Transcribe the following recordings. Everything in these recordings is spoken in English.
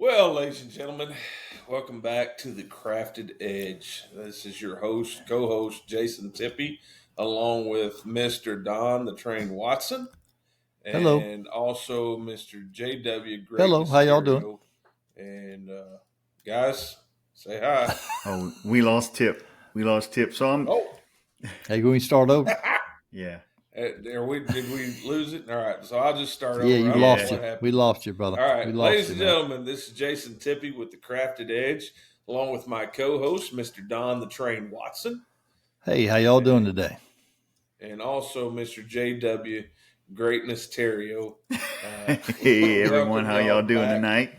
Well, ladies and gentlemen, welcome back to the Crafted Edge. This is your co-host Jason Tippy, along with Mr. Don the Train Watson, Hello. and also Mr. JW Hello. Greatness How y'all doing? Terrio. And guys, say hi. Oh, we lost Tip. We lost Tip. So I'm, Oh, Hey, can we start over? yeah, did we lose it? All right, so I'll just start Yeah, over. you I don't know lost yeah. what you. We happened. lost you, brother. All We right, lost ladies you, and man. gentlemen, this is Jason Tippy with the Crafted Edge, along with my co-host, Mr. Don the Train Watson, Hey, how y'all doing and today? also Mr. JW Greatness Terrio. Hey, everyone. Welcome How y'all y'all doing back. tonight?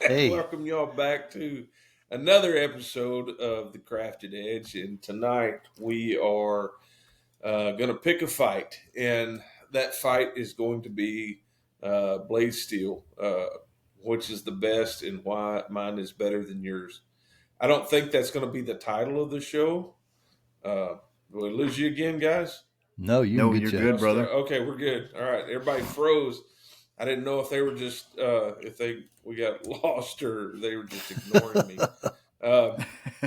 Hey. Welcome y'all back to another episode of the Crafted Edge, and tonight we are going to pick a fight, and that fight is going to be blade steel, which is the best and why mine is better than yours. I don't think that's going to be the title of the show. Will I lose you again, guys? No, you can No, get you're you. good, brother. Okay, we're good. All right, everybody froze. I didn't know if they were just if we got lost or they were just ignoring me. Um,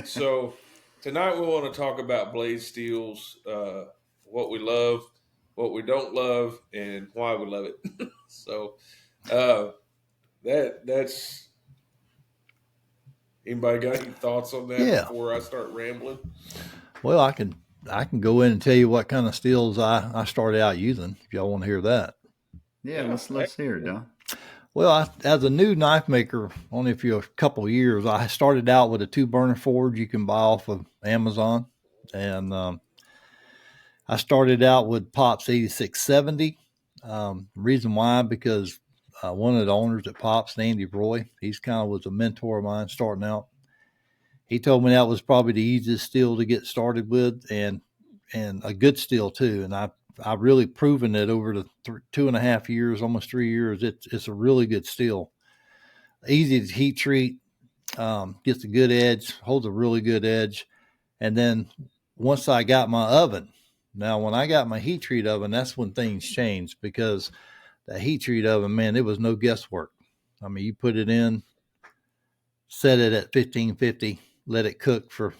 so tonight we want to talk about blade steels, what we love, what we don't love, and why we love it. So uh, that's anybody got any thoughts on that Yeah. before I start rambling? Well, I can go in and tell you what kind of steels I started out using if y'all want to hear that. Yeah, Yeah, let's hear it, Don. Well, as a new knife maker, only for a couple of years, I started out with a 2-burner forge you can buy off of Amazon, and I started out with Pops 8670. Reason why, because one of the owners at Pops, Andy Roy, he's kind of was a mentor of mine starting out. He told me that was probably the easiest steel to get started with, and a good steel too. And I've really proven it over the 2.5 years, almost 3 years. It's a really good steel, easy to heat treat, gets a good edge, holds a really good edge. And then once I got my oven, now when I got my heat treat oven, that's when things changed, because that heat treat oven, man, it was no guesswork. I mean, you put it in, set it at 1550, let it cook for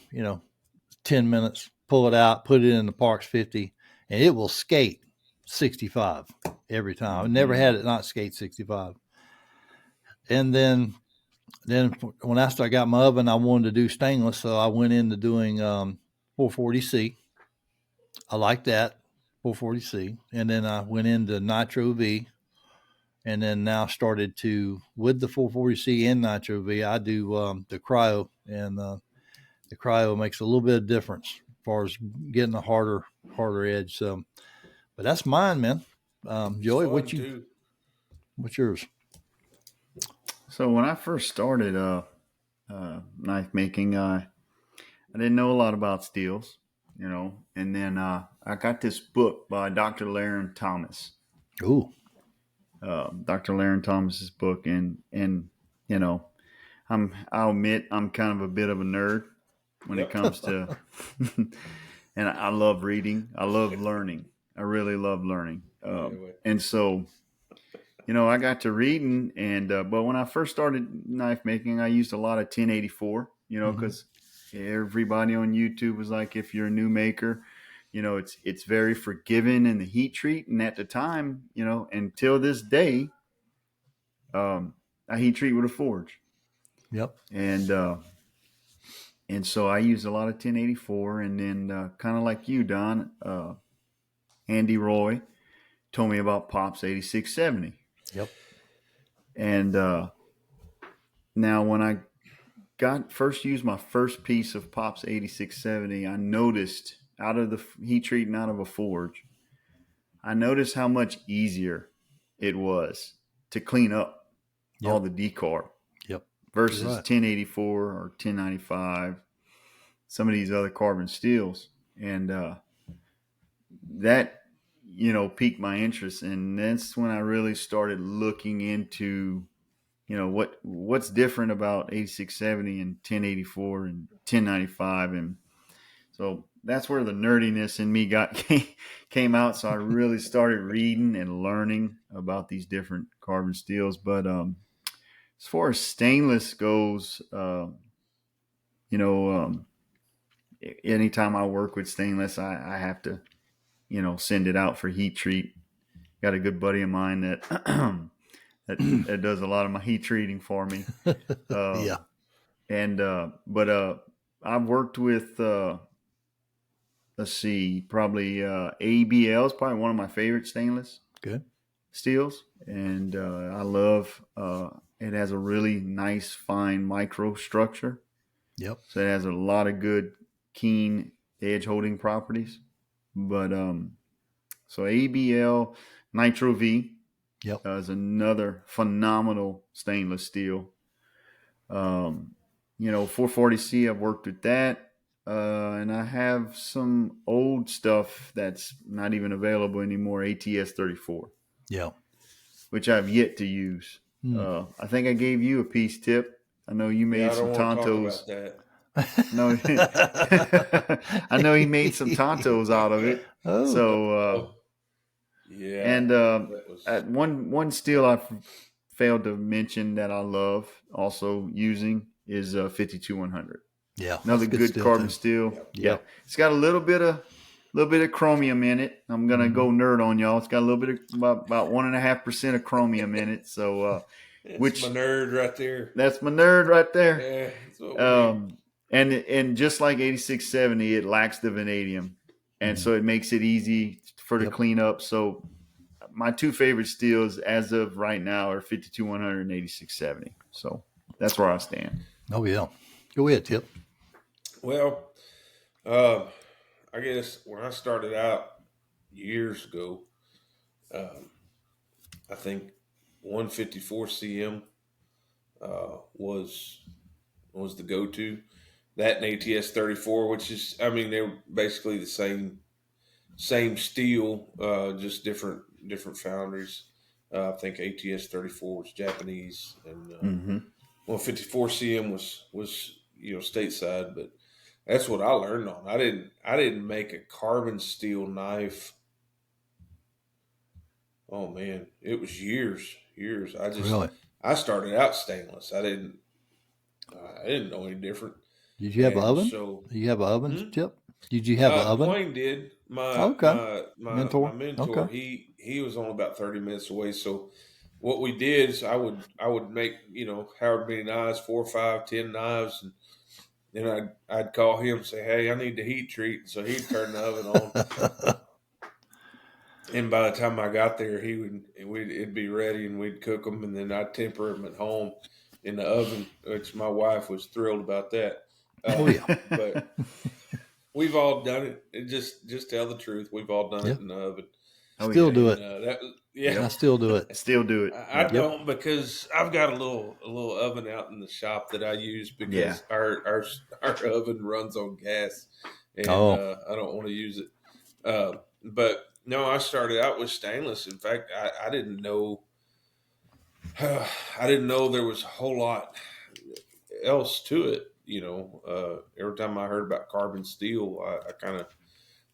10 minutes, pull it out, put it in the Parks 50, and it will skate 65 every time. I never had it not skate 65. And then when I got my oven, I wanted to do stainless, so I went into doing 440C. I like that 440C, and then I went into Nitro V, and then now started to with the 440C and Nitro V. I do the cryo, and the cryo makes a little bit of difference as far as getting a harder edge. So, but that's mine, man. it's Joey, fun too. what's yours? So when I first started knife making, I didn't know a lot about steels, and then I got this book by Dr. Laren Thomas. Ooh, Dr. Laren Thomas's book, and you know, I'll admit I'm kind of a bit of a nerd when it Yep. comes to, and I love reading. I love learning. I really love learning. Anyway, And so, I got to reading, and but when I first started knife making, I used a lot of 1084. Because everybody on YouTube was like, if you're a new maker, it's very forgiving in the heat treat. And at the time, until this day, I heat treat with a forge, yep. and so I used a lot of 1084, and then kind of like you, Don, Andy Roy told me about Pops 8670. Yep. And now when I first used my first piece of Pops 8670, I noticed out of the heat treating out of a forge, I noticed how much easier it was to clean up all the decar Yep. versus You're right. 1084 or 1095, some of these other carbon steels. And that, piqued my interest. And that's when I really started looking into, what's different about 8670 and 1084 and 1095. And so that's where the nerdiness in me came out. So I really started reading and learning about these different carbon steels. But As far as stainless goes, you know, anytime I work with stainless, I have to, send it out for heat treat. Got a good buddy of mine that that does a lot of my heat treating for me. Yeah. And but I've worked with let's see, probably ABL is probably one of my favorite stainless Good. steels, and I love it has a really nice fine micro structure, Yep. so it has a lot of good keen edge holding properties. But so ABL Nitro V Yep. is another phenomenal stainless steel. 440C, I've worked with that. And I have some old stuff that's not even available anymore, ATS 34, Yeah. which I've yet to use. Hmm. I think I gave you a piece tip. I know you Yeah, made I some don't want to talk Tontos. about that. No, I know he made some Tontos out of it. Oh. So, Yeah, and that was at one steel I failed to mention that I love also using is 52100. Yeah. Another That's good good steel carbon too. steel. Yep. Yeah, Yep. it's got a little bit of chromium in it. I'm gonna go nerd on y'all. It's got a little bit of about 1.5% of chromium in it. So, it's my which nerd right there. that's my nerd right there. Yeah, that's what we need. And just like 8670, it lacks the vanadium, and so it makes it easy for the Yep. cleanup. So my two favorite steels as of right now are 52100 and 8670. So that's where I stand. Oh yeah. Go ahead, Tip. Well, I guess when I started out years ago, um, I think 154 cm was the go to. That and ATS 34, which is, I mean, they're basically the same steel, just different foundries. I think ATS 34 was Japanese, and Mm-hmm. 154 cm was stateside, but that's what I learned on. I didn't make a carbon steel knife. Oh man, it was years. Really? I started out stainless. I didn't know any different, Did you have an and oven? so Did you have an oven, hmm? Tip? Did you have an oven? Dwayne did. My Okay. my my my Mentor. mentor. Okay. He was only about 30 minutes away. So what we did is I would make however many knives, 4, 5, 10 knives, and then I'd call him and say, hey, I need the heat treat. So he'd turn the oven on. And by the time I got there, it'd be ready, and we'd cook them, and then I'd temper them at home in the oven, which my wife was thrilled about that. Oh yeah. But we've all done it. Just tell the truth. We've all done Yeah. it in the oven, Oh Still yeah. do and it. that yeah. I Yep. still do it. Still do it. I Yep. Yep. don't, because I've got a little oven out in the shop that I use Yeah. because our oven runs on gas, and Oh. I don't want to use it. But no, I started out with stainless. In fact, I didn't know I didn't know there was a whole lot else to it. Every time I heard about carbon steel, I kind of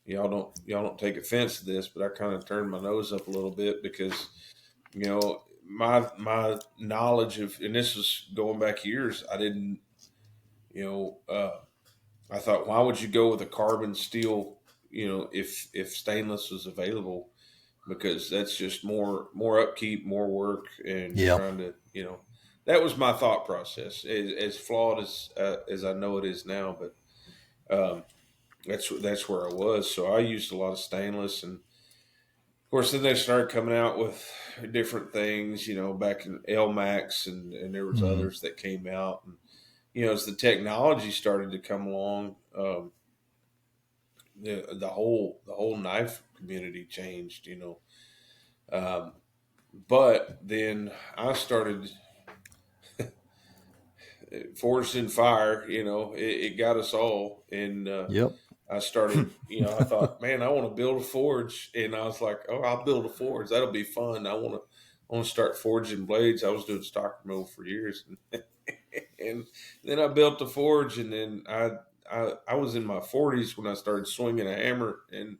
y'all don't take offense to this, but I kind of turned my nose up a little bit because my knowledge of, and this was going back years, I didn't you know I thought, why would you go with a carbon steel if stainless was available, because that's just more upkeep, more work, and you're Yeah. trying to that was my thought process, as flawed as I know it is now, but um, that's where I was. So I used a lot of stainless, and of course then they started coming out with different things, back in LMAX, and there was Mm. others that came out, and as the technology started to come along, the whole knife community changed, um, but then I started forged in fire. It got us all, and Yep. I started. I thought, man, I want to build a forge, and I was like, oh, I'll build a forge. That'll be fun. I want to start forging blades. I was doing stock mill for years, and then I built the forge, and then I was in my 40s when I started swinging a hammer, and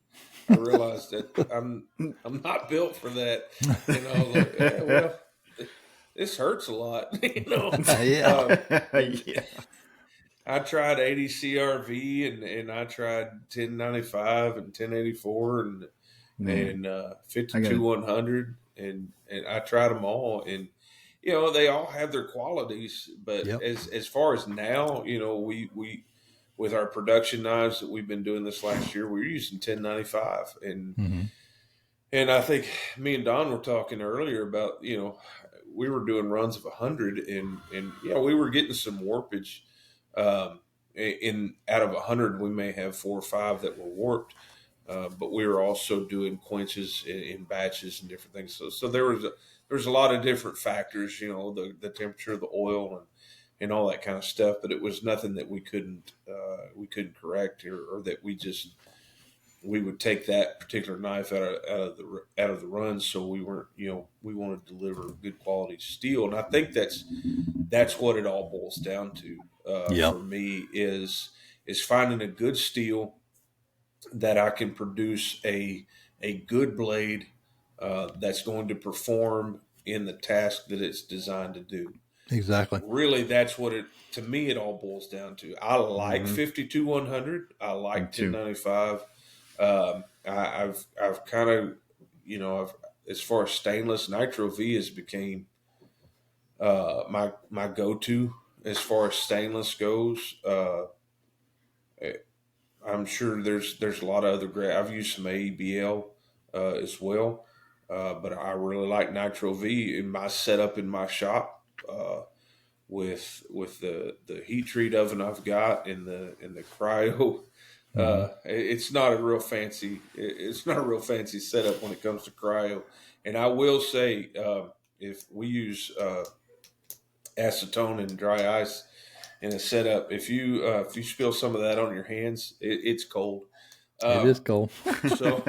I realized that I'm not built for that. And I was like, yeah, well. this hurts a lot. Yeah. Yeah. I tried 80 CRV and I tried 1095 and 1084 Man, and I got 52 to 100 and I tried them all, and they all have their qualities, but Yep. as far as now, we with our production knives that we've been doing this last year, we're using 1095, Mm-hmm. and I think me and Don were talking earlier about, we were doing runs of 100, and we were getting some warpage. In out of 100, we may have 4 or 5 that were warped, but we were also doing quenches in batches and different things. So there was a lot of different factors, the temperature of the oil and all that kind of stuff. But it was nothing that we couldn't correct, or that we would take that particular knife out of the run. So we weren't, we want to deliver good quality steel, and I think that's what it all boils down to. Yep. For me is finding a good steel that I can produce a good blade that's going to perform in the task that it's designed to do. Exactly. Really, that's what to me it all boils down to. I like Mm-hmm. 52 100. I Me like too. 1095. I've kind of, as far as stainless, Nitro V has became my go to as far as stainless goes. I'm sure there's a lot of other grade. I've used some AEBL as well, but I really like Nitro V in my setup in my shop, with the heat treat oven I've got in the cryo. Mm-hmm. It's not a real fancy. It's not a real fancy setup when it comes to cryo. And I will say, if we use acetone and dry ice in a setup, if you spill some of that on your hands, it's cold. It Um, is cold. so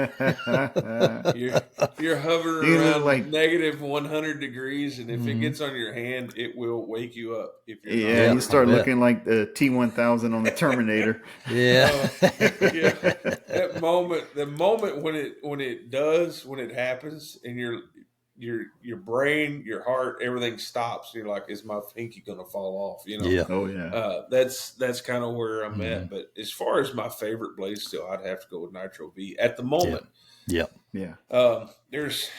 you're you're hovering You look around like, negative 100 degrees, and if it Mm-hmm. gets on your hand, it will wake you up if you're not yeah, Yeah, you I start careful. bet. looking like the T-1000 on the Terminator. Yeah. Uh, yeah, the moment when it happens, and your brain, your heart, everything stops. You're like, is my pinky gonna fall off? Yeah. Oh yeah. That's kind of where I'm Mm-hmm. at. But as far as my favorite blade steel, I'd have to go with Nitro V at the Yeah. moment. Yeah. Yeah. There's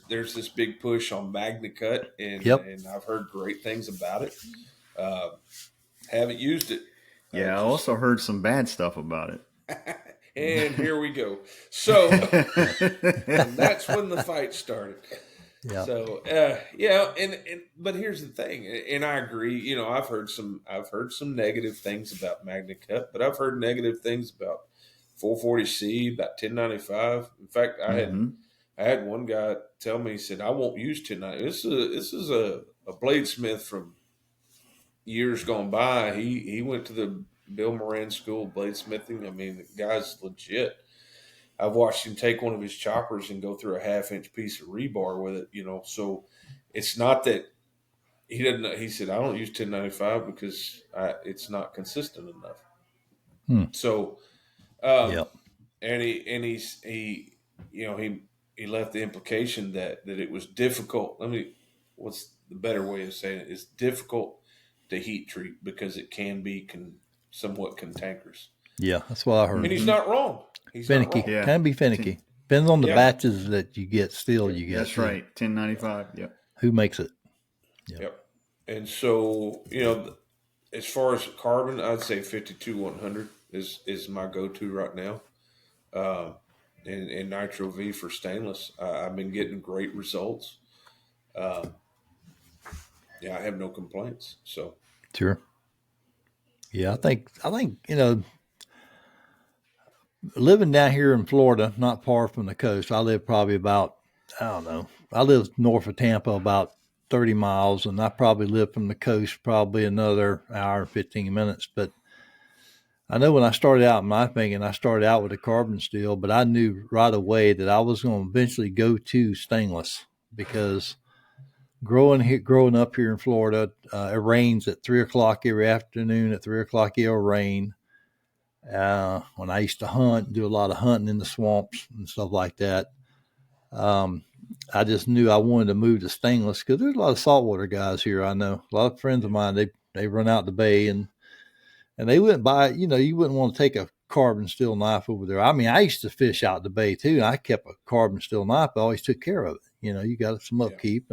there's this big push on Magna Cut, and Yep. and I've heard great things about it. Uh, haven't used it. Yeah. I Just also heard some bad stuff about it. and here we go. So, Yep. and that's when the fight started. Yep. So, and but here's the thing, and I agree. I've heard some negative things about Magna Cut, but I've heard negative things about 440C, about 1095. In fact, I had hmm I had one guy tell me, he said, "I won't use 1090." This is a bladesmith from years gone by. He went to the Bill Moran School of Bladesmithing. I mean, the guy's legit. I've watched him take one of his choppers and go through a half-inch piece of rebar with it. So it's not that he doesn't. He said, "I don't use 1095 because it's not consistent enough." Hmm. So, um, Yep. he left the implication that it was difficult. What's the better way of saying it? It's difficult to heat treat because it can be somewhat cantankerous. Yeah. That's what I heard. And he's hmm not wrong. He's not Finicky. wrong. Yeah. Can be finicky. Depends on the Yeah. batches that you get. Still, you get That's right. 1095. Yep. who makes it. Yep. Yep. And so, as far as carbon, I'd say 52 100 is my go to right now. Uh, and Nitro V for stainless. I've been getting great results. Uh, yeah, I have no complaints. So, Sure. Yeah. I think living down here in Florida, not far from the coast. I live probably about, I don't know. I live north of Tampa about 30 miles, and I probably live from the coast probably another hour and 15 minutes. But I know when I started out knife making, I started out with a carbon steel, but I knew right away that I was going to eventually go to stainless because growing up here in Florida, it rains at 3 o'clock every afternoon. At 3 o'clock, it'll rain. When I used to hunt, do a lot of hunting in the swamps and stuff like that. Um, I just knew I wanted to move to stainless because there's a lot of saltwater guys here. I know a lot of friends of mine. They run out the bay and they wouldn't buy. You wouldn't want to take a carbon steel knife over there. I mean, I used to fish out the bay too, and I kept a carbon steel knife. I always took care of it. You got some Yeah. upkeep,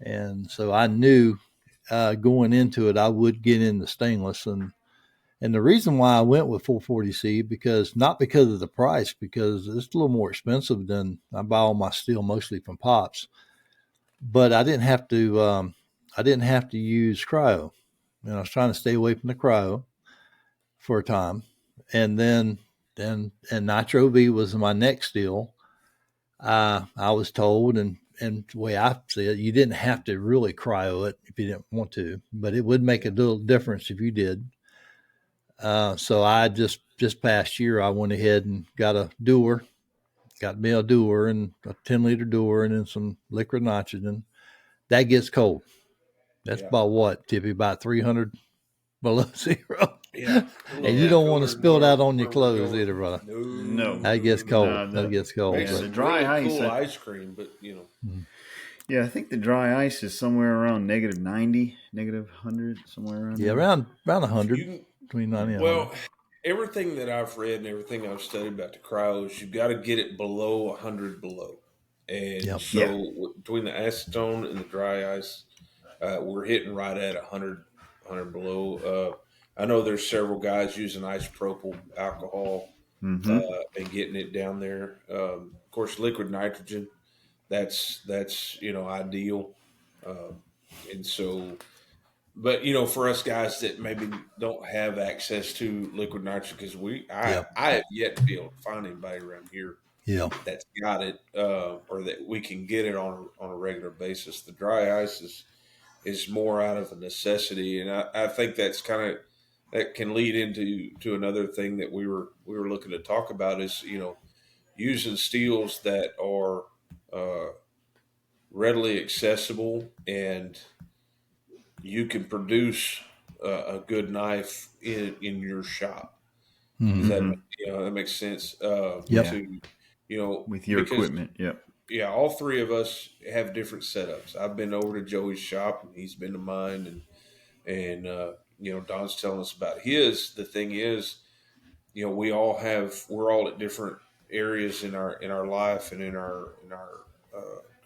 and so I knew going into it I would get into stainless, and the reason why I went with 440C not because of the price, because it's a little more expensive than I buy all my steel mostly from Pops, but I didn't have to. I didn't have to use cryo. I was trying to stay away from the cryo for a time, and then Nitro V was my next deal. I was told, and the way I see it, you didn't have to really cryo it if you didn't want to, but it would make a little difference if you did. So I just past year I went ahead and got me a doer and a 10-liter doer and then some liquid nitrogen. That gets cold. That's Yeah. about what, Tippy? About 300 below zero. Yeah. A And little you bit don't want to cooler than spill that on your where we're clothes going. either, brother. No. That gets cold. No, That gets cold. Makes yeah, But the some dry really ice. cool ice cream, but Yeah, I think the dry ice is somewhere around negative 90, negative 100, somewhere around yeah, there. around you 100, can. between 90 and 100. Well, everything that I've read and everything I've studied about the cryos, you've got to get it below 100 below. And Yep. Yeah. so between the acetone and the dry ice, we're hitting right at 100 below. I know there's several guys using isopropyl alcohol Mm-hmm. and getting it down there. Of course, liquid nitrogen, that's ideal. And so but for us guys that maybe don't have access to liquid nitrogen, because Yep. I have yet to be able to find anybody around here Yeah. that's got it, or that we can get it on a regular basis. The dry ice is more out of a necessity, and I think that can lead into another thing that we were looking to talk about is using steels that are readily accessible and you can produce a good knife in your shop. Does Mm-hmm. that Mm-hmm. that makes sense? Yep. Yeah. To With your because equipment. Yep. yeah, all three of us have different setups. I've been over to Joey's shop and he's been to mine, and Don's telling us about his. The thing is, we're all at different areas in our life and in our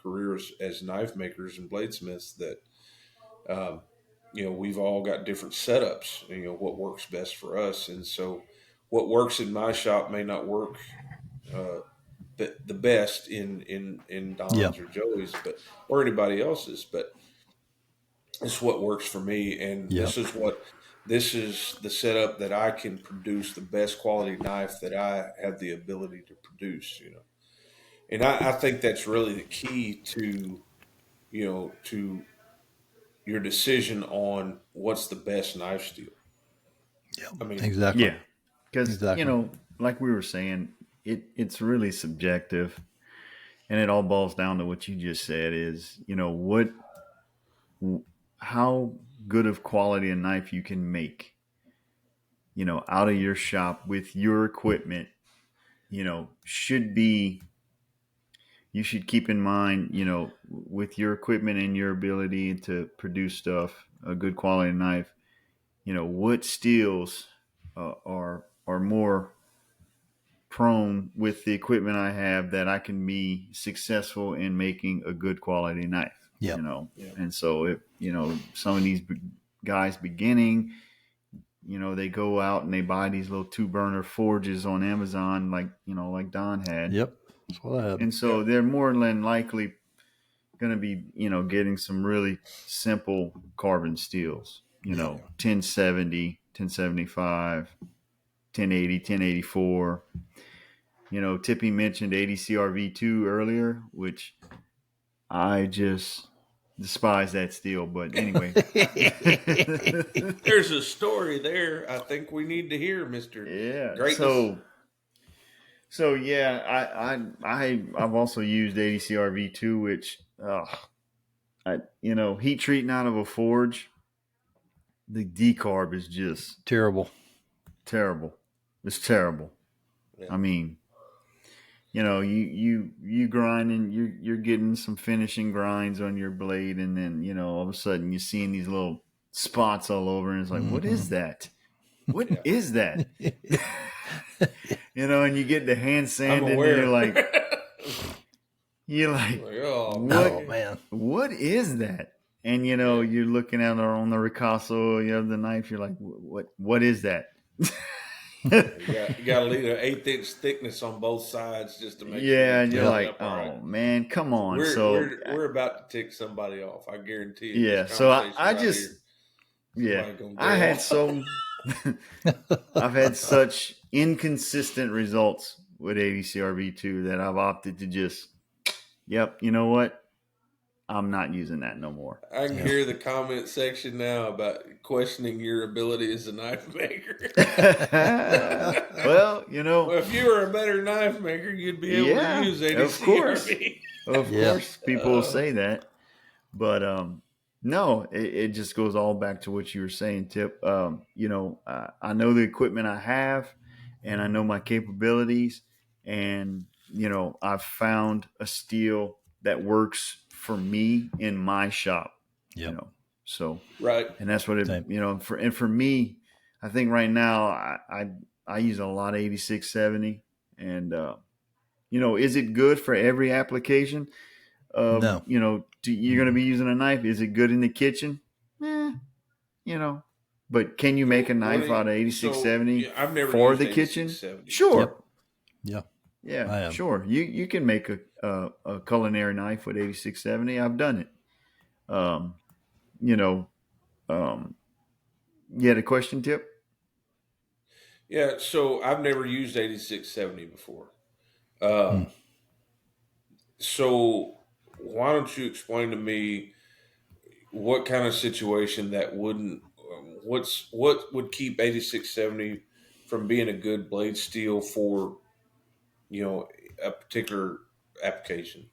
careers as knife makers and bladesmiths that um, we've all got different setups, what works best for us. And so what works in my shop may not work uh, the best in Yep. Don's or Joey's, or anybody else's, but it's what works for me. And Yep. this is the setup that I can produce the best quality knife that I have the ability to produce. And I think that's really the key to your decision on what's the best knife steel. Yep. I mean, Exactly. Yeah. Because, Exactly. like we were saying, it's really subjective. And it all boils down to what you just said is, how good of quality a knife you can make, out of your shop with your equipment, should be, you should keep in mind, with your equipment and your ability to produce stuff, a good quality knife, what steels are more prone with the equipment I have that I can be successful in making a good quality knife, Yep. yeah, And so if, some of these guys beginning, they go out and they buy these little 2-burner forges on Amazon, like Don had. Yep. That's what I had. And yeah, so they're more than likely going to be, getting some really simple carbon steels, Yep. 1070, 1075, 1080, 1084. Tippy mentioned 80 CRV2 earlier, which I just despise that steel. But anyway, there's a story there. I think we need to hear, Mister yeah. Greatness. So yeah, I've also used 80 CRV2, which heat treating out of a forge, the decarb is just Terrible. terrible. It's terrible. Yeah, I mean, you grinding, you're getting some finishing grinds on your blade, and then all of a sudden you're seeing these little spots all over, and it's like, what is that? What is that? And you get the hand I'm sanding, and aware. you're like, oh what? man. What is that? And you're looking at it on the ricasso, you have the knife. You're like, what is that? You got to leave an 1/8 inch thickness on both sides just to make sure. Yeah, and you're you like, up all right. oh man, come on. We're about to tick somebody off. I guarantee you. Yeah, This so conversation I right just here, yeah, gonna go I had off. I've had such inconsistent results with 80 CRV2 that I've opted to just, yep, you know what? I'm not using that no more. I can hear the comment section now about questioning your ability as a knife maker. Well, Well, if you were a better knife maker, you'd be able to use 80 of course. CRV. Of course, people will say that. But no, it just goes all back to what you were saying, Tip. I know the equipment I have, and I know my capabilities, and I've found a steel that works for me in my shop. Yep. So right, and that's what it. For me, I think right now I use a lot of 8670, and is it good for every application? No. You're going to be using a knife. Is it good in the kitchen? But can you make a knife out of 8670 I've never for used the kitchen? 8670. Sure. Yep. Yeah, sure. You can make a culinary knife with 8670. I've done it. You had a question, Tip? Yeah, so I've never used 8670 before. So why don't you explain to me what kind of situation that wouldn't what would keep 8670 from being a good blade steel for a particular application,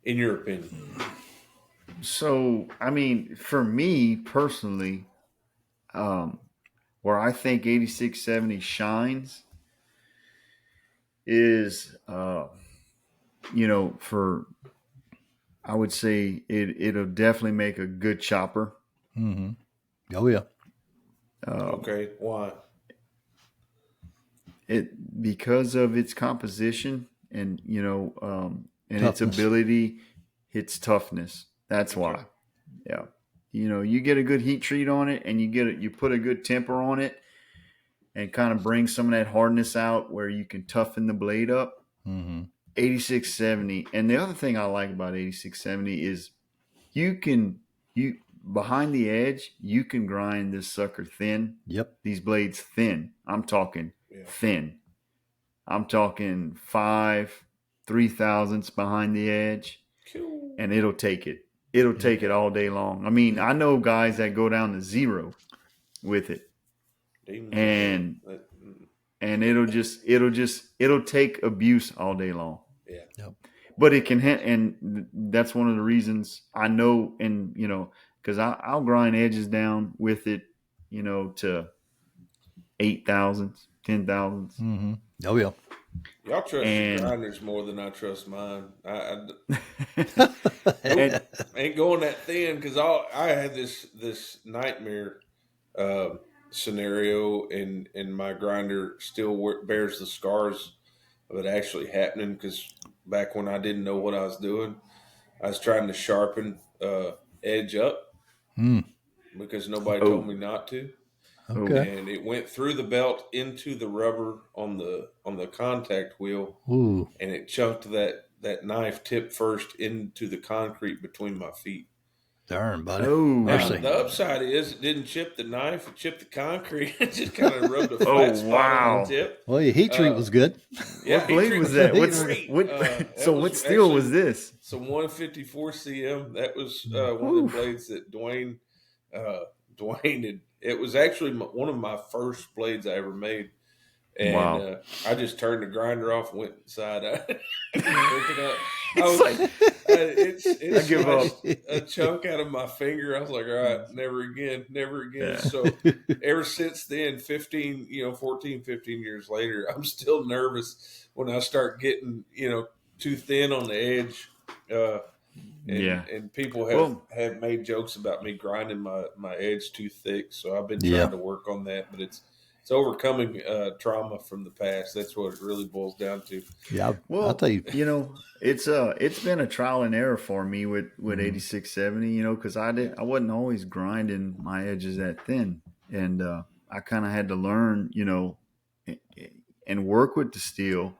in your opinion? So, I mean, for me personally, where I think 8670 shines is, for I would say it'll definitely make a good chopper. Mm-hmm. Oh yeah. Okay, why? It because of its composition and its ability, its toughness. That's why. Yeah. You get a good heat treat on it, and you put a good temper on it, and kind of bring some of that hardness out where you can toughen the blade up. 8670, and the other thing I like about 8670 is you behind the edge you can grind this sucker thin. Yep. These blades thin. I'm talking thin. I'm talking 3/1000 behind the edge, and it'll take it. It'll take it all day long. I mean, I know guys that go down to 0 with it, and it'll take abuse all day long. Yeah. Yep. But it can, and that's one of the reasons I know, and because I'll grind edges down with it, to 8,000, 10,000. Mm-hmm. Oh yeah. Y'all trust your grinders more than I trust mine. I ain't going that thin because I had this nightmare scenario, and my grinder still bears the scars of it actually happening. Because back when I didn't know what I was doing, I was trying to sharpen edge up because nobody told me not to. Okay. And it went through the belt into the rubber on the contact wheel. Ooh. And it chunked that knife tip first into the concrete between my feet. Darn, buddy. Oh, now, the upside is it didn't chip the knife; it chipped the concrete. It just kind of rubbed a flat spot on the tip. Well, your heat treat was good. Yeah, what blade was that? What steel was this? So 154 cm. That was one of the blades that Dwayne had. It was actually one of my first blades I ever made. And I just turned the grinder off and went inside. Picked it up. was, like, it I give up. sliced a chunk out of my finger. I was like, all right, never again, never again. Yeah. So ever since then, 14, 15 years later, I'm still nervous when I start getting, too thin on the edge. Yeah. And people Well, have made jokes about me grinding my edge too thick. So I've been Yeah. trying to work on that, but it's overcoming trauma from the past. That's what it really boils down to. Yeah. well, I'll tell you. it's been a trial and error for me with 8670, because I wasn't always grinding my edges that thin, and I kind of had to learn, and work with the steel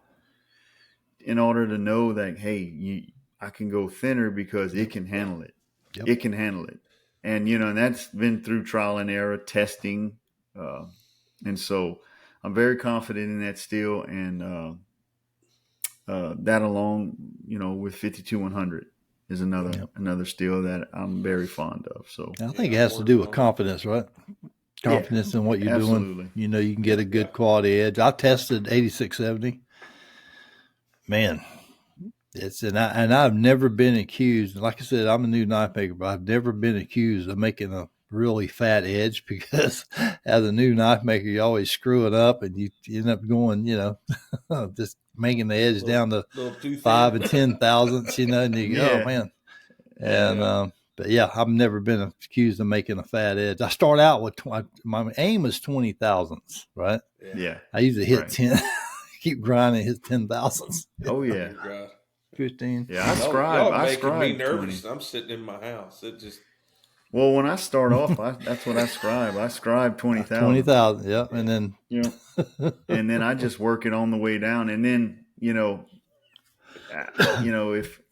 in order to know that, hey, I can go thinner because it can handle it. Yep. It can handle it, and that's been through trial and error testing, and so I'm very confident in that steel, and that along, with 52-100 is another steel that I'm very fond of. So I think it has to do with confidence, right? Confidence in what you're absolutely. doing. You can get a good quality edge. I tested 8670. Man, I've never been accused. Like I said, I'm a new knife maker, but I've never been accused of making a really fat edge, because as a new knife maker, you always screw it up, and you end up going, just making the edge down to 5 and 10 thousandths, and you go, oh man. And but yeah, I've never been accused of making a fat edge. I start out with my aim is 20 thousandths, right? Yeah. I usually hit 10. Keep grinding, hit 10 thousandths. Oh yeah. 15. Yeah, I scribe me nervous. 20. I'm sitting in my house. It just Well, when I start off, that's what I scribe. I scribe 20,000. 20,000, yeah. And then and then I just work it on the way down. And then,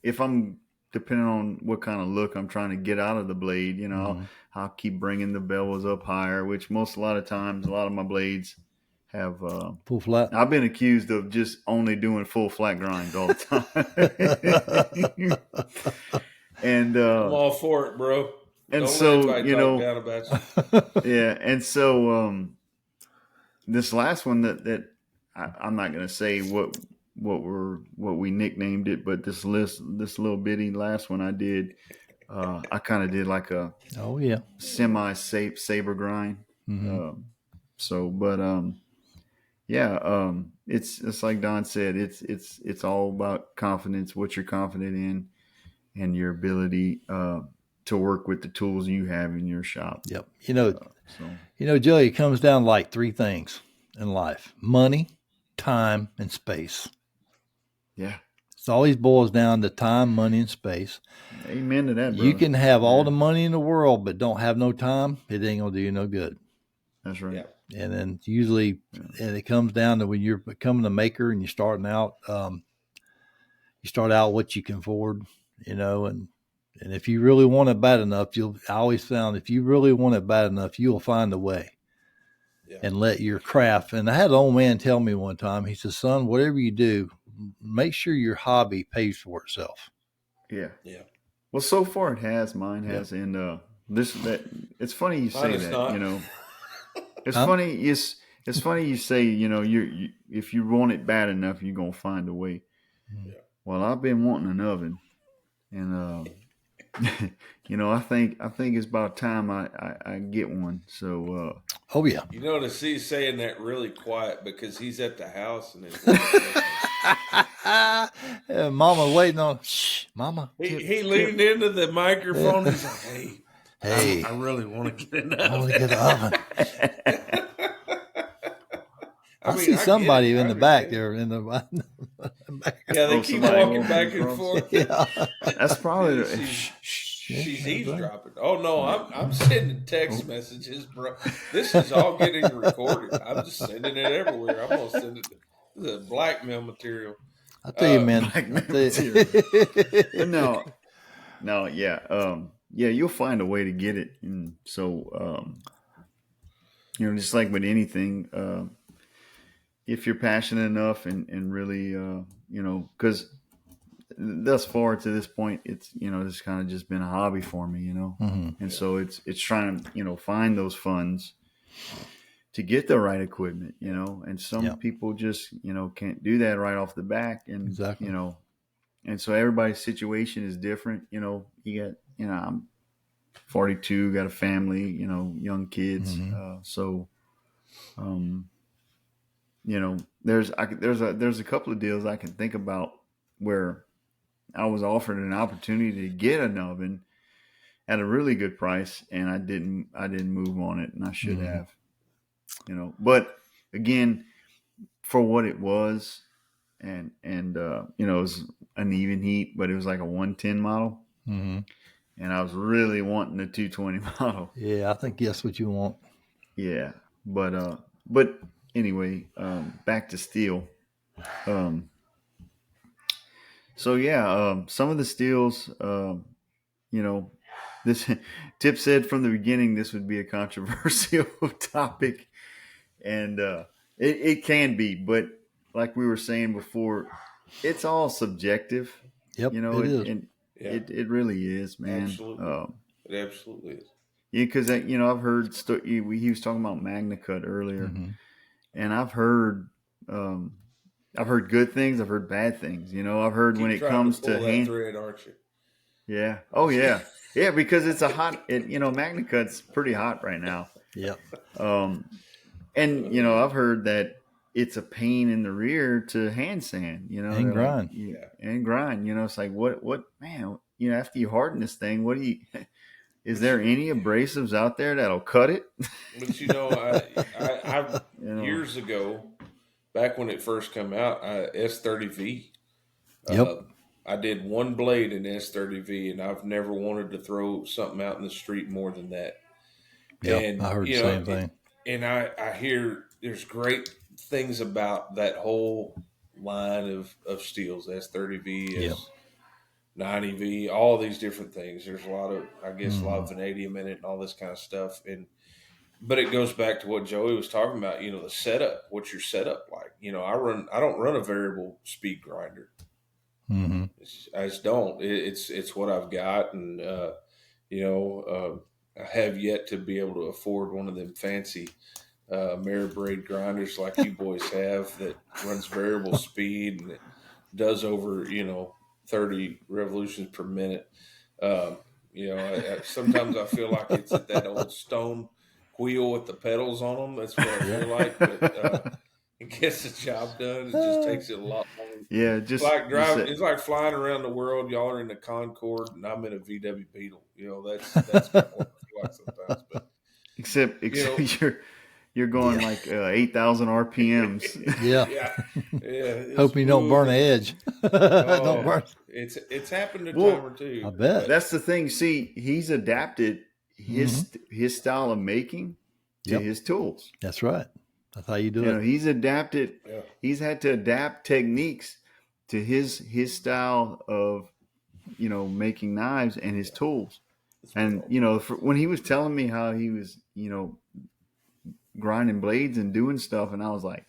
if I'm depending on what kind of look I'm trying to get out of the blade, I'll keep bringing the bevels up higher, which a lot of times, a lot of my blades have full flat. I've been accused of just only doing full flat grinds all the time. And I'm all for it, bro. And Don't so, let anybody talk down about you. Yeah, and so this last one that I'm not going to say what we nicknamed it, but this little bitty last one I did, I kind of did like a semi saber grind. Mm-hmm. It's like Don said, it's all about confidence, what you're confident in, and your ability to work with the tools you have in your shop. Yep. Joey, it comes down to like three things in life: money, time, and space. Yeah. It always boils down to time, money, and space. Amen to that, brother. You can have all the money in the world, but don't have no time, it ain't going to do you no good. That's right. Yeah. And then usually, and it comes down to when you're becoming a maker and you're starting out, you start out what you can afford, and if you really want it bad enough, I always found if you really want it bad enough, you'll find a way. Yeah. And let your craft. And I had an old man tell me one time, he says, son, whatever you do, make sure your hobby pays for itself. Yeah. Yeah. Well, so far it has. Mine has. Yeah. And it's funny you say that, not. It's funny. It's funny you say, you if you want it bad enough, you're gonna find a way. Yeah. Well, I've been wanting an oven, and I think it's about time I get one. So. Oh yeah. You notice he's saying that really quiet because he's at the house and Mama waiting on. Shh, Mama. He leaned into the microphone. He's like, "Hey, I really want to get an oven. I want to get an oven." I see somebody in the back there in the back. Yeah, they keep walking back and forth. Yeah. That's probably she's eavesdropping. Oh no, I'm sending text messages, bro. This is all getting recorded. I'm just sending it everywhere. I'm gonna send it. This is blackmail material. I tell you, man. No, yeah, you'll find a way to get it, and so just like with anything. If you're passionate enough and really, because thus far to this point, it's, it's kind of just been a hobby for me, mm-hmm. And so it's trying to, find those funds to get the right equipment, and some people just, can't do that right off the back. And, exactly. and so everybody's situation is different. You know, I'm 42, got a family, young kids. Mm-hmm. So, um, there's a couple of deals I can think about where I was offered an opportunity to get an oven at a really good price, and I didn't move on it, and I should Mm-hmm. have. But again, for what it was, and it was an even heat, but it was like a 110 model, Mm-hmm. and I was really wanting a 220 model. Yeah, I think that's what you want. Yeah, but anyway, back to steel. Um, so yeah, some of the steels, you know, this Tip said from the beginning this would be a controversial topic, and it can be, but like we were saying before, it's all subjective. Yep, it It is. and Yeah, it really is, man. absolutely. It absolutely is. Yeah, because I've heard he was talking about Magna Cut earlier, Mm-hmm. and um, I've heard good things, I've heard bad things. I've heard when Keep it trying to comes to pull that hand, thread, aren't you? yeah, oh yeah, yeah, because it's a hot, Magna Cut's pretty hot right now. Yep. Um, and I've heard that it's a pain in the rear to hand sand. And They're like grind. Yeah. and grind. It's like what man. After you harden this thing, what do you? Is But there any abrasives out there that'll cut it? but I you know, years ago, back when it first came out, S30V. Yep. Uh, I did one blade in S30V, and I've never wanted to throw something out in the street more than that. Yep. And I heard the same thing. I hear there's great things about that whole line of steels, S30V, Yep. S90V, all these different things. There's a lot of, I guess, a lot Mm-hmm. of vanadium in it and all this kind of stuff. But it goes back to what Joey was talking about. The setup. What's your setup like? I don't run a variable speed grinder. Mm-hmm. I just don't. It's what I've got, and I have yet to be able to afford one of them fancy mirror braid grinders like you boys have that runs variable speed and it does over 30 revolutions per minute. Um, sometimes I feel like it's at that old stone wheel with the pedals on them. That's what I feel like, but it gets the job done. It just takes it a lot longer. yeah, It's like driving. It's like flying around the world. Y'all are in the Concorde, and I'm in a VW Beetle. That's kind of what I feel like sometimes. But except you know, you're going Yeah. like 8,000 RPMs. Yeah. yeah, yeah. Hope you don't burn an edge. Don't Oh, burn. it's happened a Well, time or two. I bet. That's the thing. See, he's adapted Mm-hmm. his style of making to Yep. his tools. That's right. That's how you do it. He's adapted. Yeah. He's had to adapt techniques to his style of making knives and his tools. And when he was telling me how he was grinding blades and doing stuff, and I was like,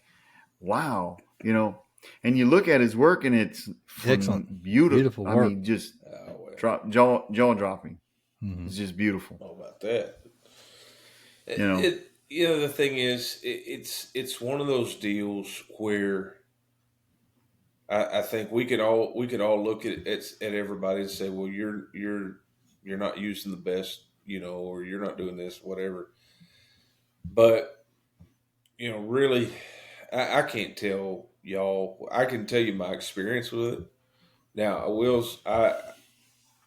wow, And you look at his work, and it's Excellent. beautiful. Beautiful I work. mean, just Oh, well, jaw dropping. Mm-hmm. It's just beautiful. I don't know about that. You know. The thing is, it's one of those deals where I think we could all look at everybody and say, well, you're not using the best, or you're not doing this, whatever. But really, I can't tell y'all. I can tell you my experience with it. Now,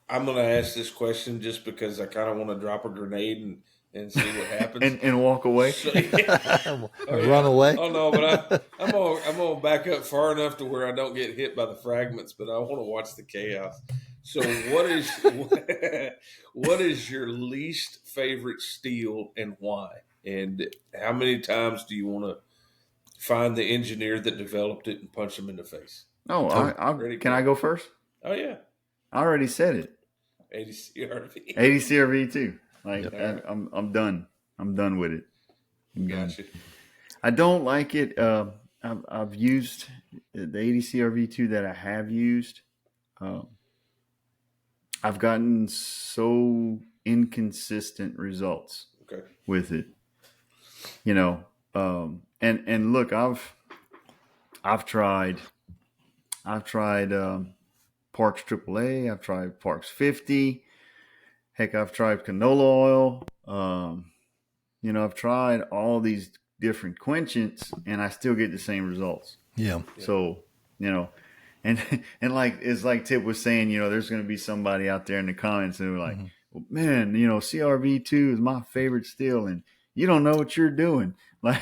I'm going to ask this question just because I kind of want to drop a grenade and see what happens. and walk away. So, yeah. Oh, yeah. Run away. Oh no, but I'm gonna back up far enough to where I don't get hit by the fragments, but I want to watch the chaos. So, what is your least favorite steel and why? And how many times do you want to find the engineer that developed it and punch them in the face? Oh, Ready, can go. I go first? Oh yeah, I already said it. 80 CRV. 80 CRV too. Like Yep. I'm done. I'm done with it. I'm done. Gotcha. I don't like it. I've used the 80 CRV2 that I have used. I've gotten so inconsistent results Okay. with it. And look, I've tried Parks AAA. I've tried Parks 50. Heck, I've tried canola oil. I've tried all these different quenchants, and I still get the same results. Yeah. So, and and like it's like Tip was saying, there's going to be somebody out there in the comments and they're like, well, man, CRV2 is my favorite steel, and you don't know what you're doing. Like,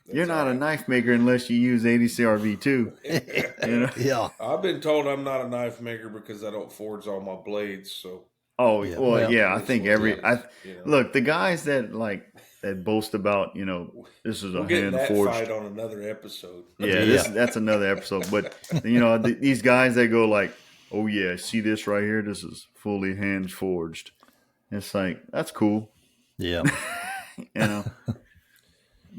you're not a knife maker unless you use 80 CRV2. Yeah. I've been told I'm not a knife maker because I don't forge all my blades. So, Oh, Yeah. well, Well, yeah. I think look, the guys that boast about, this is we'll a get hand that forged. fight on another episode. Yeah, that's another episode. But these guys that go like, oh yeah, see this right here? This is fully hand forged. It's like, that's cool, Yeah.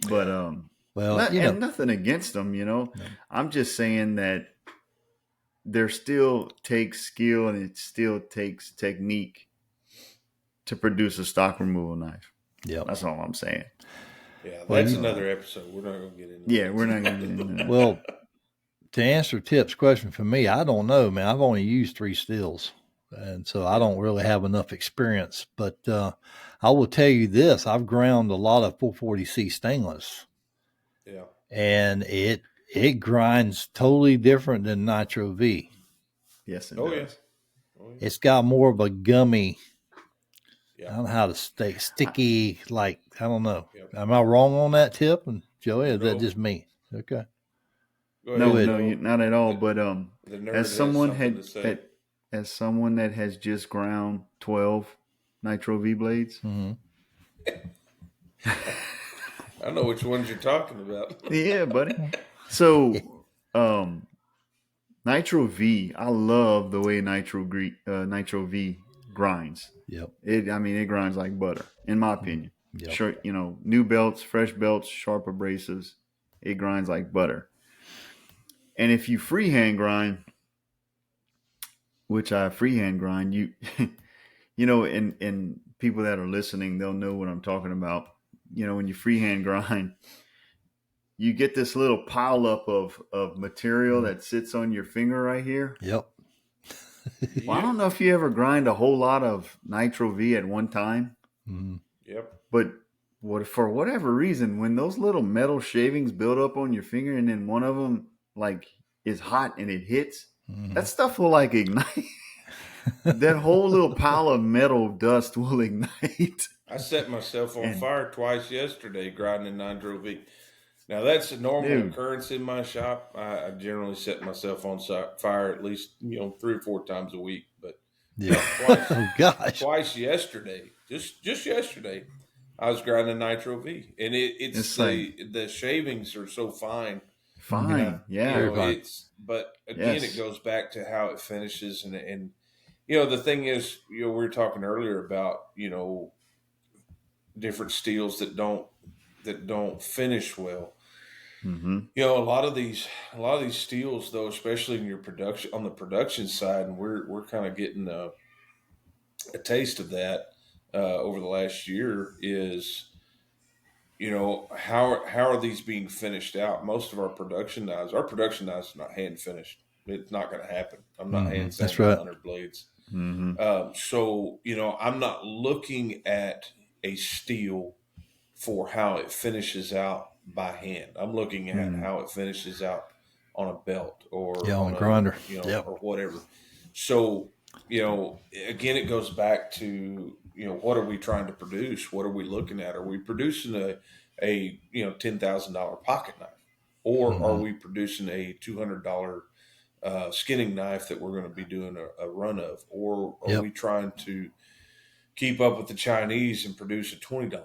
But Well, and nothing against them, I'm just saying that there still takes skill and it still takes technique to produce a stock removal knife. Yeah. That's all I'm saying. Yeah, that's another episode. We're not going to get into Yeah, that. we're not going to get into that. Well, to answer Tip's question for me, I don't know, man. I've only used 3 steels, and so I don't really have enough experience. But I will tell you this: I've ground a lot of 440C stainless, Yeah. and it grinds totally different than Nitro V. Yes, it Oh, does. yeah. Oh, yeah. It's got more of a gummy. Yeah. I don't know how to stay sticky. I don't know. Yep. Am I wrong on that, Tip and Joey? Is that No. just me? Okay. Go ahead, No, Joe. not at all. But The nerd as has someone something to say. as someone that has just ground 12 Nitro V blades, Mm-hmm. I know which ones you're talking about. yeah, buddy. So, Nitro V, I love the way Nitro V grinds. Yep. It grinds like butter, in my opinion. Yep. Sure, new belts, fresh belts, sharp abrasives, it grinds like butter. And if you freehand grind, which I freehand grind, you and people that are listening, they'll know what I'm talking about. When you freehand grind, you get this little pile up of material that sits on your finger right here. Yep. Well, I don't know if you ever grind a whole lot of Nitro V at one time. Mm-hmm. Yep. But for whatever reason, when those little metal shavings build up on your finger and then one of them is hot and it hits, that stuff will ignite. That whole little pile of metal dust will ignite. I set myself on fire twice yesterday grinding Nitro V. Now, that's a normal occurrence in my shop. I generally set myself on fire at least 3 or 4 times a week. But yeah, twice yesterday, just yesterday, I was grinding Nitro V, and it's the shavings are so fine. Fine, Very fine. But again, it goes back to how it finishes, and the thing is, we were talking earlier about different steels that don't finish well. Mm-hmm. A lot of these steels, though, especially in your production on the production side, and we're kind of getting a taste of that over the last year. Is how are these being finished out? Most of our production knives is not hand finished. It's not going to happen. I'm not hand sanding 100 blades. Mm-hmm. So I'm not looking at a steel for how it finishes out by hand. I'm looking at how it finishes out on a belt or on a grinder, or whatever. So, again, it goes back to, what are we trying to produce? What are we looking at? Are we producing a $10,000 pocket knife, or are we producing a $200 skinning knife that we're going to be doing a run of, or are we trying to keep up with the Chinese and produce a $20 knife?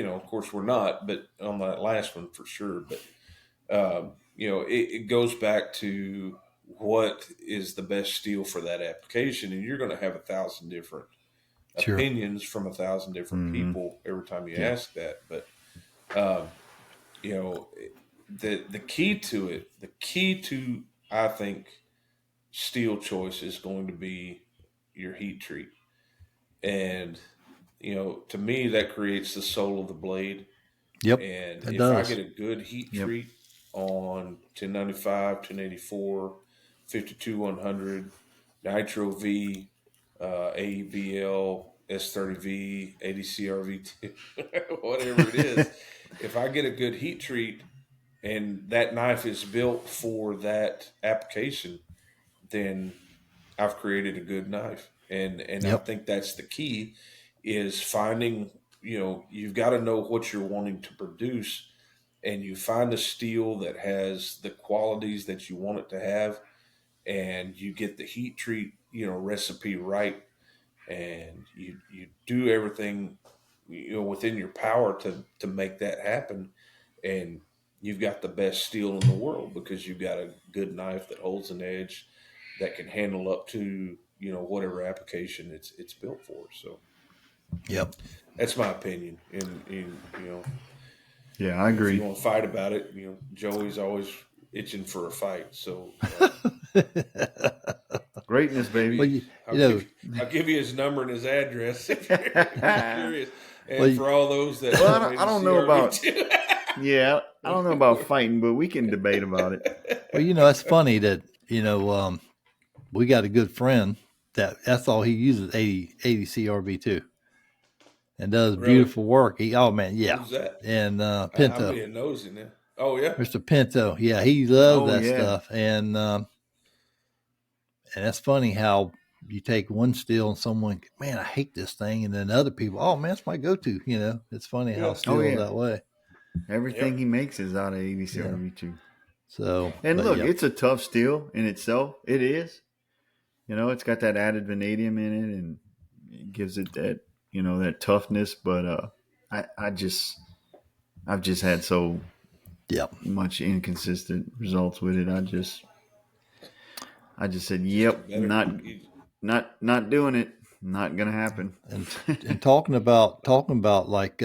Of course we're not, but on that last one for sure. But it goes back to what is the best steel for that application, and you're going to have 1,000 different opinions from 1,000 different people every time you ask that. But the key to I think steel choice is going to be your heat treat, and to me that creates the soul of the blade. Yep, And it if does. I get a good heat treat, on 1095, 1084, 52-100, Nitro V, AEBL, S30V, 80CRV2, whatever it is. If I get a good heat treat and that knife is built for that application, then I've created a good knife. And I Yep. think that's the key is finding, you've got to know what you're wanting to produce, and you find a steel that has the qualities that you want it to have, and you get the heat treat, recipe right, and you do everything, within your power to make that happen, and you've got the best steel in the world because you've got a good knife that holds an edge that can handle up to, whatever application it's built for. So Yep. that's my opinion. And Yeah, I if you agree. want to fight about it, Joey's always itching for a fight. So Greatness, give Well, baby. you, you, you know, I'll give you his number and his address if you're curious. well, And for all those that Well, want I to don't see know our about. YouTube, Yeah, I don't know about fighting, but we can debate about it. it's funny that we got a good friend that's all he uses 80 CRV2 and does really, beautiful work. Oh man, yeah, who's that? and I'm Pinto, being nosy now. Oh yeah, Mr. Pinto, yeah, he loves Oh that yeah, stuff, and that's funny how you take one steel and someone, man, I hate this thing, and then other people, oh man, it's my go-to. It's funny how yeah, oh steel is yeah. that way. Everything yep. he makes is out of Yeah. ABCRV2. So, And but look, yeah, it's a tough steel in itself. It is. It's got that added vanadium in it, and it gives it that that toughness. But I've just had so yeah, much inconsistent results with it. I just said, Just a yep, better. not doing it. Not gonna happen. and talking about like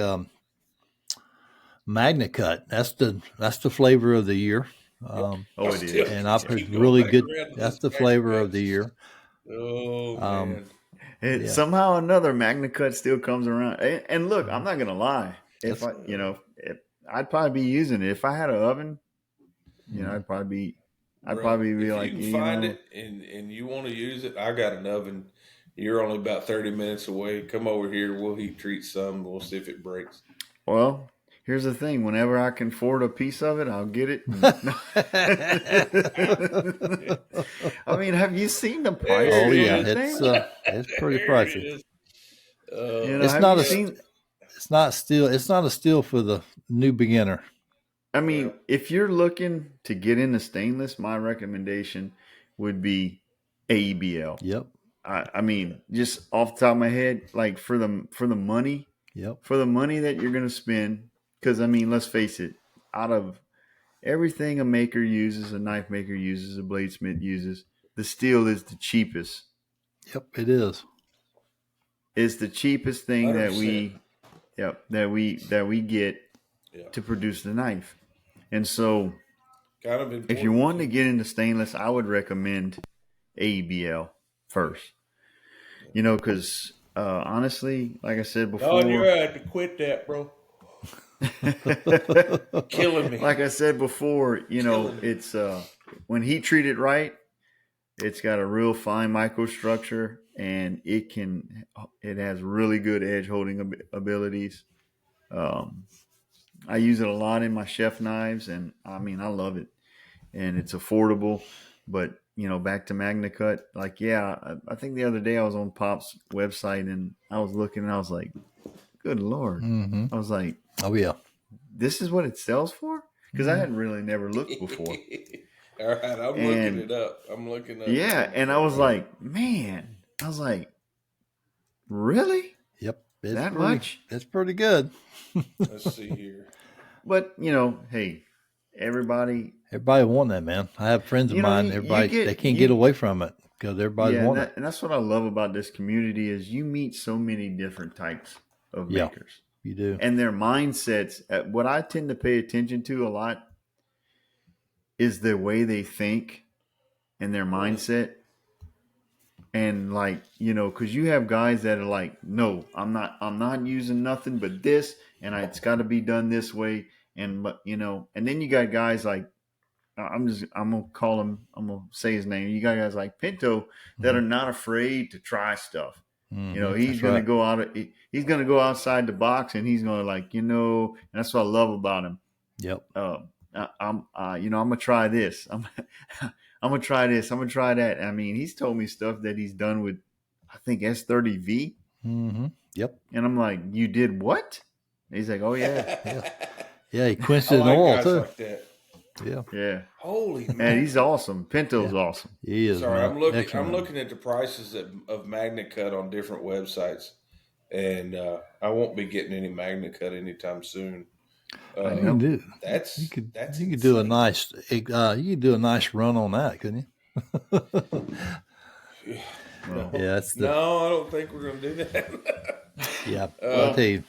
Magna Cut, that's the flavor of the year. Um, I Oh, it still is. and I've Yeah. heard keep going really back good. around to That's this the Magna flavor of Cut. the year. Oh Um, man, It yeah, somehow or another Magna Cut still comes around. And look, I'm not gonna lie. If that's I, if, I'd probably be using it if I had an oven. mhm. I'd bro, probably be if you like, can find it and you want to use it, I got an oven. You're only about 30 minutes away. Come over here. We'll heat treat some. We'll see if it breaks. well, here's the thing. Whenever I can afford a piece of it, I'll get it. I mean, have you seen the There Oh it prices on yeah, this is. thing? it's pretty There it pricey. is. It's Have not you a seen? it's not steel. It's not a steel for the new beginner. I Yeah. mean, if you're looking to get into stainless, my recommendation would be AEBL. Yep, I mean, just off the top of my head, like yep, for the money that you're gonna spend, because I mean, let's face it, out of everything a maker uses, a knife maker uses, a bladesmith uses, the steel is the cheapest. yep. It is. It's the cheapest thing that 100%. we get Yeah. to produce the knife. And so, Kind of if you're important wanting to too. get into stainless, I would recommend AEBL first. Because honestly, like I said No, you're before, gonna have to quit that, bro. Killing me. like I said before, Killing me. it's when heat treated right, it's got a real fine microstructure, and it has really good edge holding abilities. Um, I use it a lot in my chef knives, and I mean I love it, and it's affordable. But back to Magna Cut, like yeah, I think the other day I was on Pop's website and I was looking and I was like, good lord, Mm-hmm. I was like, Oh yeah. this is what it sells for? Because I Mhm. hadn't really never looked before. All right, I'm looking And it up. I'm looking up yeah, Magna and I Cut was right now. like, man, I was like, really? Yep. That much? It's pretty good. Let's see here. But, hey, everybody, Everybody want that, man. I have friends of mine. you Everybody they get, can't get away from it because everybody's yeah, and, wanting it. and that's what I love about this community is you meet so many different types of Yeah, makers. you do. And their mindsets, what I tend to pay attention to a lot is the way they think and their mindset. And like, because you have guys that are like, no, I'm not using nothing but this, and it's got to be done this way. And but and then you got guys like I'm gonna call him. I'm gonna say his name. You got guys like Pinto that are not afraid to try stuff. You know, he's That's gonna right. go out. He's gonna go outside the box, and he's gonna and that's what I love about him. Yep. I'm I'm gonna try this. I'm gonna try this. I'm gonna try that. I mean, he's told me stuff that he's done with, I think S30V, Yep. and I'm like, you did what? And he's like, oh yeah, Yeah. He quenched I it in like oil guys too. like that. Yeah. yeah. Holy And he's mackerel! awesome. Pinto's awesome. He is, Sorry, man. I'm looking. I'm Excellent. looking at the prices of Magna Cut on different websites, and I won't be getting any Magna Cut anytime soon. I You can know. do. That's You could do a insane. nice. You could do a nice run on that, couldn't you? No, Well, Yeah. That's the. no, I don't think we're going to do that. Yeah. I tell well, you.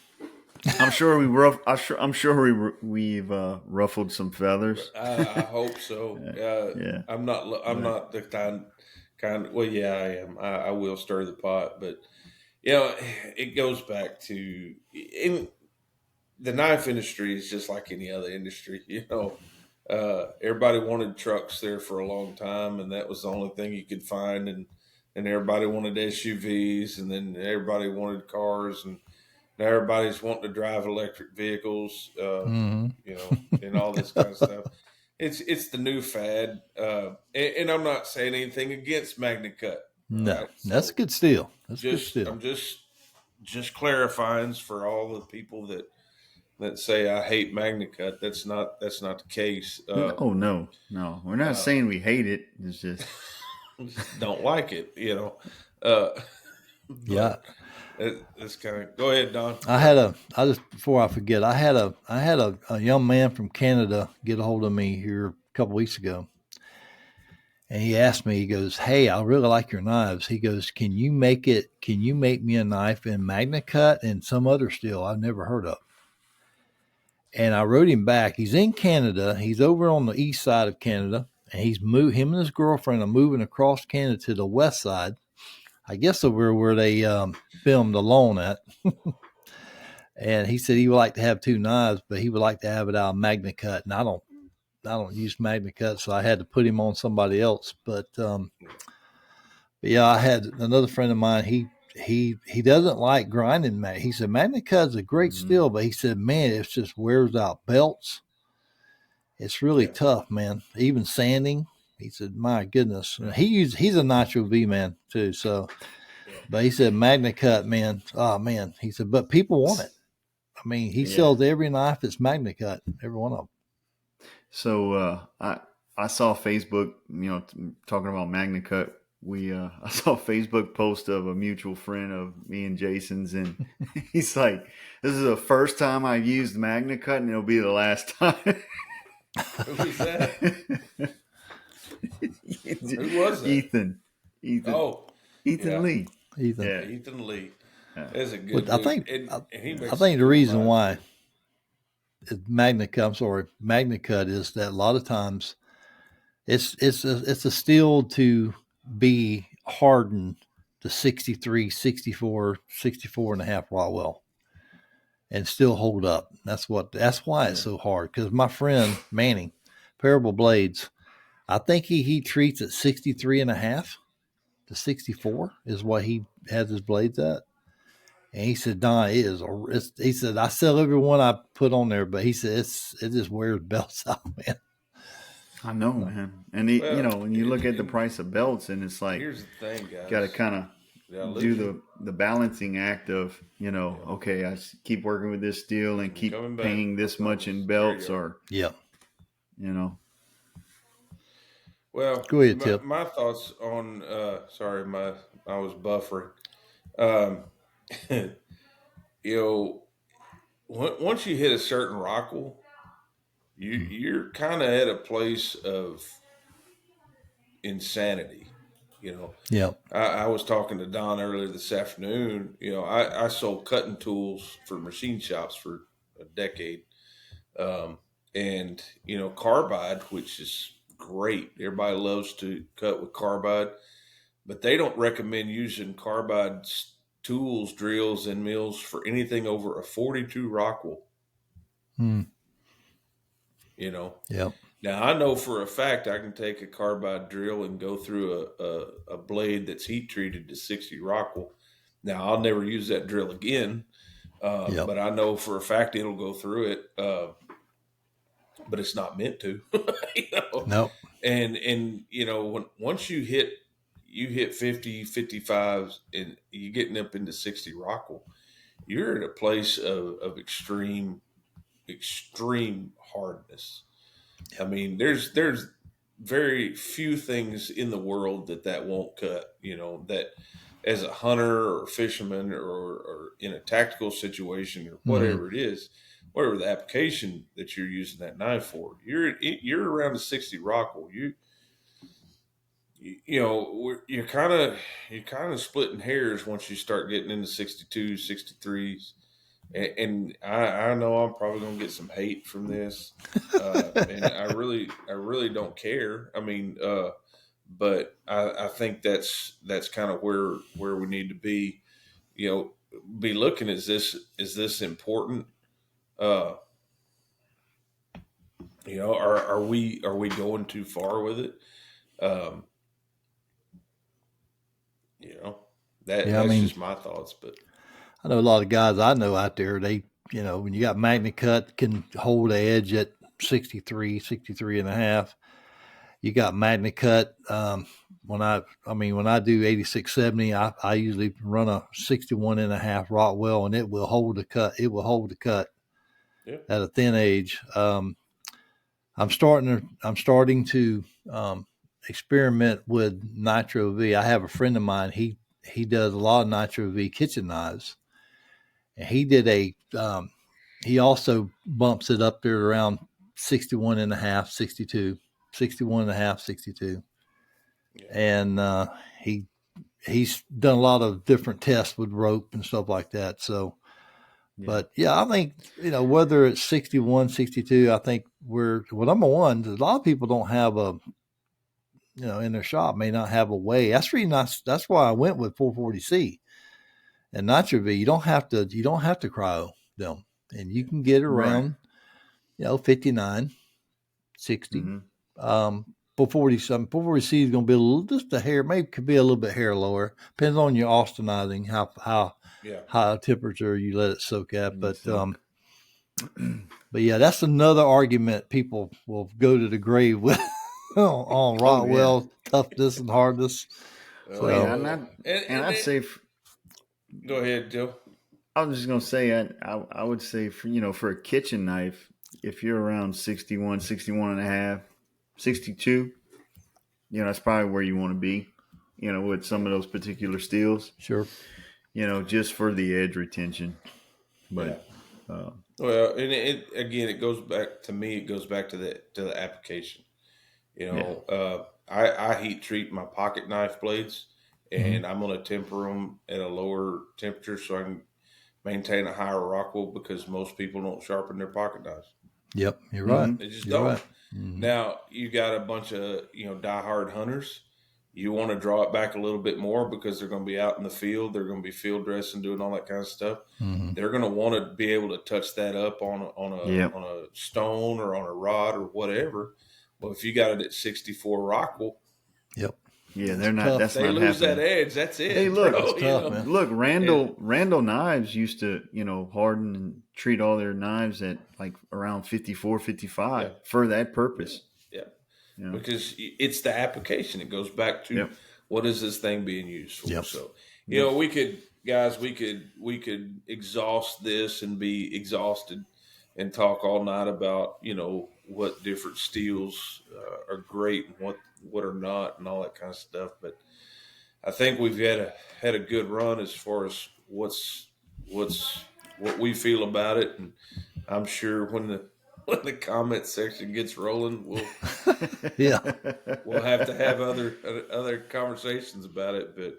I'm sure we rough. I'm sure we've ruffled some feathers. I hope so. Yeah. I'm not. I'm But not the kind. Well, yeah, I am. I will stir the pot, but you know, it goes back to the knife industry is just like any other industry. You know, everybody wanted trucks there for a long time, and that was the only thing you could find, and everybody wanted SUVs, and then everybody wanted cars, and now everybody's wanting to drive electric vehicles. Mm-hmm. You know, and all this kind of stuff. It's the new fad, and I'm not saying anything against Magna Cut. All No, right, that's so good steel. That's good just steel. I'm just clarifying for all the people that say I hate Magna Cut. That's not the case. no. We're not saying we hate it. It's just Just don't like it, you know. Uh, Yeah. but it's kind of go ahead, Don. I just before I forget, I had a young man from Canada get a hold of me here a couple weeks ago, and he asked me. He goes, "Hey, I really like your knives." He goes, "Can you make it? Can you make me a knife in Magna Cut and some other steel I've never heard of?" And I wrote him back. He's in Canada. He's over on the east side of Canada, and him and his girlfriend are moving across Canada to the west side. I guess over where they filmed Alone at. And he said he would like to have two knives, but he would like to have it out of Magna Cut. And I don't use Magna Cut, so I had to put him on somebody else. But yeah, I had another friend of mine. He doesn't like grinding Magna. He said Magna Cut's a great steel, but he said, man, it just wears out belts. It's really Yeah, tough, man. Even sanding. He said, my goodness. And he's a Nitro V man too. So, yeah. but he said Magna Cut, man. Oh man. He said, but people want it. I mean, he yeah. sells every knife that's Magna Cut, every one of them. So I saw Facebook, talking about Magna Cut. I saw a Facebook post of a mutual friend of me and Jason's, and he's like, "This is the first time I've used Magna Cut, and it'll be the last time." Who was that? Who was that? Ethan, Ethan, Oh, Ethan yeah, Lee. Ethan. Yeah, Ethan Lee. yeah. That's a good But I dude, think and he I makes some think the cool reason knives why too. Magna Cut, I'm sorry, Magna Cut is that a lot of times it's a steel to be hardened to 63, 64, 64 and a half raw well and still hold up. That's why it's Yeah. so hard. Because my friend Manning, Parable Blades, I think he treats at 63 and a half to 64 is what he has his blades at. And he said, Don, he said, I sell every one I put on there, but he said, it just wears belts out, man. I know, So, man. And Well, when you look at the price of belts, and it's like, here's the thing, got to guys. kind of Did I do lose you? the balancing act of, Yeah, okay, keep working with this steel and I'm keep coming back. paying I this much promise. in There you belts, are. or yeah. you know, Well, Go ahead, Tip. my thoughts on. Sorry, I was buffering. Um, you know, once you hit a certain rockle, you're kind of at a place of insanity. You know, Yeah. I was talking to Don earlier this afternoon. You know, I sold cutting tools for machine shops for a decade, um, and you know, carbide, which is great. Everybody loves to cut with carbide, but they don't recommend using carbide tools, drills, and mills for anything over a 42 Rockwell. Mm, You know, yeah. Now I know for a fact I can take a carbide drill and go through a blade that's heat treated to 60 Rockwell. Now I'll never use that drill again, Yep. but I know for a fact it'll go through it. But it's not meant to, you know. Nope. And once you hit 50, 55, and you're getting up into 60 Rockwell, you're at a place of extreme hardness. I mean, there's very few things in the world that won't cut. That as a hunter or fisherman or in a tactical situation or Mm-hmm. whatever it is, whatever the application that you're using that knife for, you're around a 60 Rockwell. You're kind of splitting hairs once you start getting into 62, 63s. And I know I'm probably gonna get some hate from this, and I really don't care. I mean, but I think that's kind of where we need to be. Be looking, is this important? Uh, are we going too far with it? Um, you know that Yeah, I that's mean, just my thoughts, but I know a lot of guys I know out there, when you got Magna Cut can hold the edge at 63, 63 and a half. You got Magna Cut. When I do 8670, I usually run a 61 and a half Rockwell, and it will hold the cut. It will hold the cut yeah, at a thin edge. I'm starting to experiment with Nitro V. I have a friend of mine. He does a lot of Nitro V kitchen knives, and he also bumps it up there around 61 and a half, 62, 61 and a half, 62. yeah, And he he's done a lot of different tests with rope and stuff like that. So, Yeah. but yeah, I think, whether it's 61, 62, I think number one, a lot of people don't have in their shop may not have a way. That's why I went with 440C and Nitro V. You don't have to cryo them, and you can get Right. around, 59, 60. Mm-hmm. 440 something. 440C is going to be just a hair, maybe could be a little bit hair lower. Depends on your austenizing, how yeah. high temperature you let it soak at. And But yeah, that's another argument people will go to the grave with on oh yeah. Rockwell toughness and hardness. Oh yeah. And So I And, and I'd it, say go ahead, Joe. I was just gonna say I would say for a kitchen knife, if you're around 61, 61 and a half, 62, that's probably where you want to be. With some of those particular steels. sure. Just for the edge retention. Yeah. But Well, and it goes back to me. It goes back to the application. yeah. I heat treat my pocket knife blades, Mm-hmm. and I'm going to temper them at a lower temperature so I can maintain a higher Rockwell because most people don't sharpen their pocket knives. Yep, you're right. Mm-hmm. They just You're don't. right. Mm-hmm. Now you got a bunch of diehard hunters. You want to draw it back a little bit more because they're going to be out in the field. They're going to be field dressing, doing all that kind of stuff. Mm-hmm. They're going to want to be able to touch that up Yep. on a stone or on a rod or whatever. Well, if you got it at 64 Rockwell, Yep. Yeah, It's they're not. tough. That's they not lose happening. that edge. That's it. Hey, look, bro, it's tough, man. Look, Randall Knives used to, harden and treat all their knives at like around 54, 55 Yeah. for that purpose. Yeah. You know? Because it's the application. It goes back to Yep. what is this thing being used for. Yep. So we could exhaust this and be exhausted and talk all night about what different steels are great and what are not and all that kind of stuff. But I think we've had a good run as far as what we feel about it, and I'm sure when the comment section gets rolling, Yeah. we'll have to have other conversations about it. But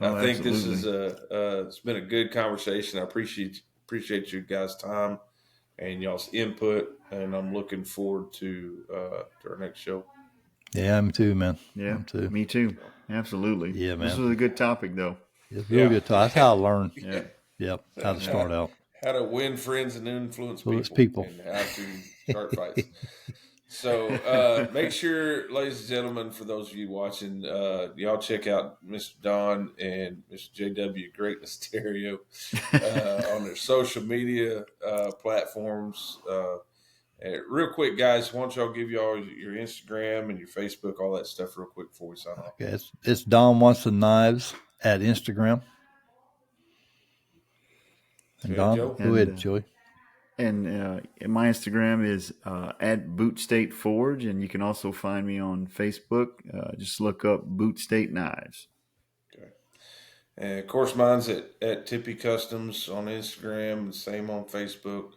Oh, I think this absolutely. is it's been a good conversation. I appreciate you guys' time and y'all's input, and I'm looking forward to our next show. Yeah, me too, man. Yeah, Me too. me too. Absolutely. Yeah, This man. was a good topic, though. It's real good talk. That's how I learn. Yeah. Yep. How to start out. How to win friends and influence So it's people, people. and how to start fights. So make sure, ladies and gentlemen, for those of you watching, y'all check out Mr. Don and Mr. JW Greatness Stereo on their social media platforms. Real quick, guys, why don't y'all give y'all your Instagram and your Facebook, all that stuff, real quick before we sign off. Okay, it's Don Wants the Knives at Instagram. And Go ahead, Don, Joe. go ahead, Joey. And my Instagram is at Boot State Forge, and you can also find me on Facebook. Just look up Boot State Knives. Okay. And of course, mine's at Tippy Customs on Instagram, and same on Facebook,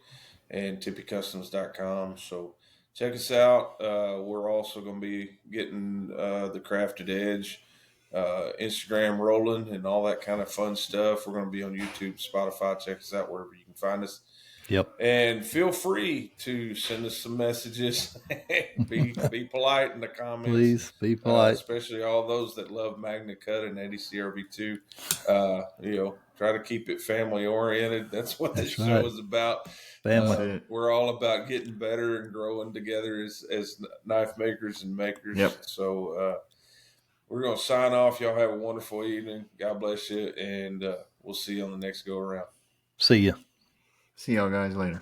and tippycustoms.com. So check us out. We're also going to be getting the Crafted Edge Instagram rolling and all that kind of fun stuff. We're going to be on YouTube, Spotify. Check us out wherever you can find us. Yep. And feel free to send us some messages. be polite in the comments. Please be polite. Especially all those that love Magna Cut and ADCRV2. Try to keep it family oriented. That's what this show is about. Family. We're all about getting better and growing together as knife makers and makers. Yep. So we're going to sign off. Y'all have a wonderful evening. God bless you. And we'll see you on the next go around. See ya. See y'all guys later.